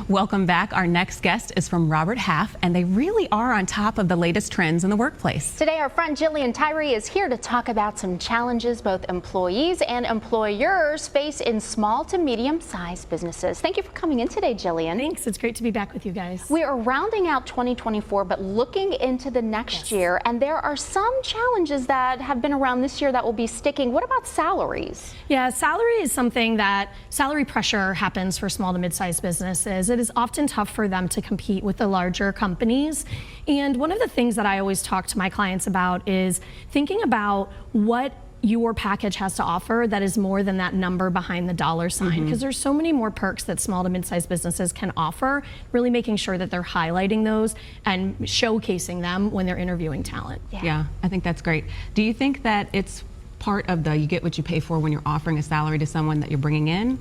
Welcome back. Our next guest is from Robert Half, and they really are on top of the latest trends in the workplace. Today, our friend Jillian Tyree is here to talk about some challenges both employees and employers face in small to medium-sized businesses. Thank you for coming in today, Jillian. Thanks. It's great to be back with you guys. We are rounding out 2024, but looking into the next year, and there are some challenges that have been around this year that will be sticking. What about salaries? Yeah, salary is something that salary pressure happens for small to mid-sized businesses. It is often tough for them to compete with the larger companies. And one of the things that I always talk to my clients about is thinking about what your package has to offer that is more than that number behind the dollar sign, because there's so many more perks that small to mid-sized businesses can offer, really making sure that they're highlighting those and showcasing them when they're interviewing talent. Yeah, I think that's great. Do you think that it's part of the you get what you pay for when you're offering a salary to someone that you're bringing in?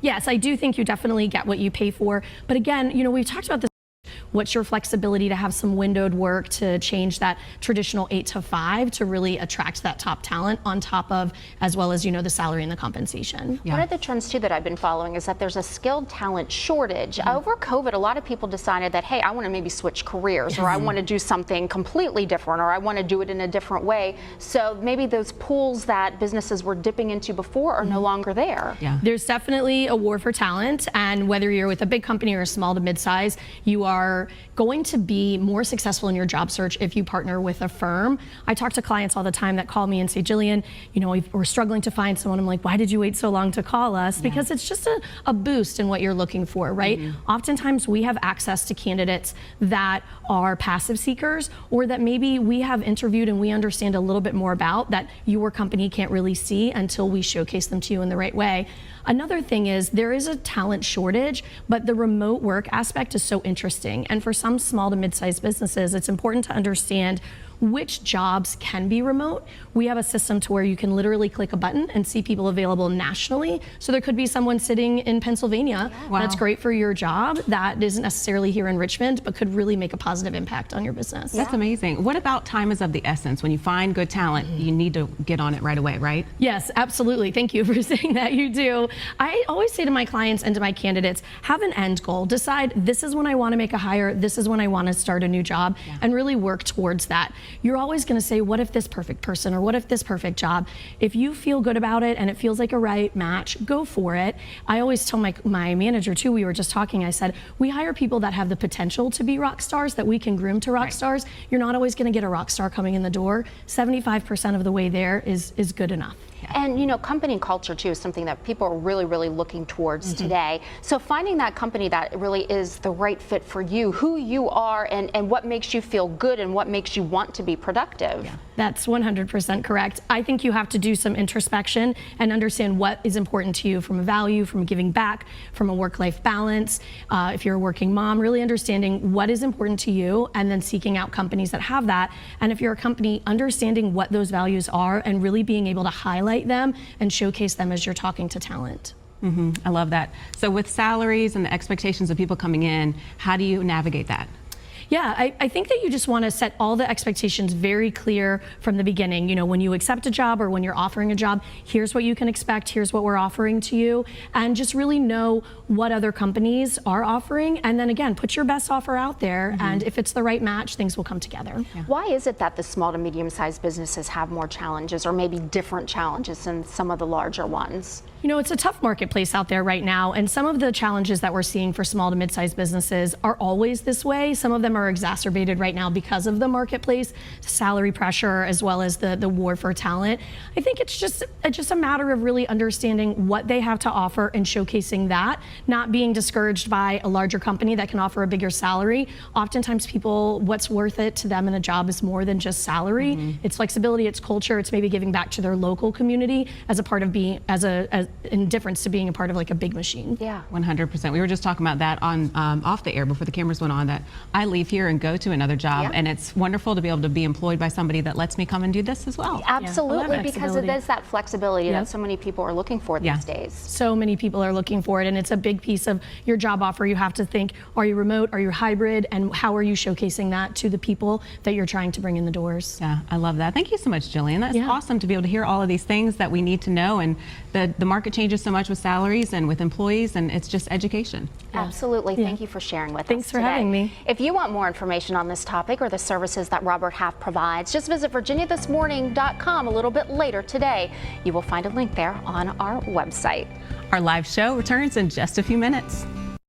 Yes, I do think you definitely get what you pay for. But again, you know, we've talked about this. What's your flexibility to have some windowed work to change that traditional 8 to 5 to really attract that top talent on top of, as well as, you know, the salary and the compensation. One of the trends too that I've been following is that there's a skilled talent shortage. Over COVID, a lot of people decided that, hey, I want to maybe switch careers, or I want to do something completely different, or I want to do it in a different way. So maybe those pools that businesses were dipping into before are no longer there. There's definitely a war for talent, and whether you're with a big company or a small to mid-size, you are going to be more successful in your job search if you partner with a firm. I talk to clients all the time that call me and say, Jillian, you know, we're struggling to find someone. I'm like, why did you wait so long to call us? Because it's just a boost in what you're looking for, right? Oftentimes we have access to candidates that are passive seekers, or that maybe we have interviewed and we understand a little bit more about that your company can't really see until we showcase them to you in the right way. Another thing is there is a talent shortage, but the remote work aspect is so interesting. And for some small to mid-sized businesses, it's important to understand which jobs can be remote. We have a system to where you can literally click a button and see people available nationally. So there could be someone sitting in Pennsylvania that's great for your job that isn't necessarily here in Richmond, but could really make a positive impact on your business. That's amazing. What about time is of the essence? When you find good talent, you need to get on it right away, right? Yes, absolutely. Thank you for saying that. You do. I always say to my clients and to my candidates, have an end goal. Decide this is when I want to make a hire, this is when I want to start a new job, and really work towards that. You're always going to say, what if this perfect person, or what if this perfect job? If you feel good about it and it feels like a right match, go for it. I always tell my manager too, we were just talking, I said, we hire people that have the potential to be rock stars, that we can groom to rock stars. You're not always going to get a rock star coming in the door. 75% of the way there is good enough. And you know, company culture too is something that people are really looking towards today. So finding that company that really is the right fit for you, who you are, and what makes you feel good and what makes you want to be productive. That's 100% correct. I think you have to do some introspection and understand what is important to you from a value, from giving back, from a work-life balance. If you're a working mom, really understanding what is important to you and then seeking out companies that have that. And if you're a company, understanding what those values are and really being able to highlight them and showcase them as you're talking to talent. I love that. So with salaries and the expectations of people coming in, how do you navigate that? Yeah, I think that you just want to set all the expectations very clear from the beginning. You know, when you accept a job or when you're offering a job, here's what you can expect, here's what we're offering to you, and just really know what other companies are offering. And then again, put your best offer out there, and if it's the right match, things will come together. Why is it that the small to medium-sized businesses have more challenges, or maybe different challenges than some of the larger ones? You know, it's a tough marketplace out there right now, and some of the challenges that we're seeing for small to mid-sized businesses are always this way. Some of them are exacerbated right now because of the marketplace, salary pressure, as well as the war for talent. I think it's just a matter of really understanding what they have to offer and showcasing that, not being discouraged by a larger company that can offer a bigger salary. Oftentimes people, what's worth it to them in a job is more than just salary. It's flexibility, it's culture, it's maybe giving back to their local community as a part of being, as in difference to being a part of like a big machine. 100%. We were just talking about that on off the air before the cameras went on, that I leave leave here and go to another job. Yeah. And it's wonderful to be able to be employed by somebody that lets me come and do this as well. Absolutely, because it flexibility. is that flexibility Yep. that so many people are looking for Yeah. these days. So many people are looking for it, and it's a big piece of your job offer. You have to think, are you remote, are you hybrid, and how are you showcasing that to the people that you're trying to bring in the doors? Yeah, I love that. Thank you so much, Jillian. That's Yeah. awesome to be able to hear all of these things that we need to know. And the market changes so much with salaries and with employees, and it's just education. Absolutely. Thank you for sharing with us Thanks for today. having me. If you want more information on this topic or the services that Robert Half provides, just visit virginiathismorning.com a little bit later today. You will find a link there on our website. Our live show returns in just a few minutes.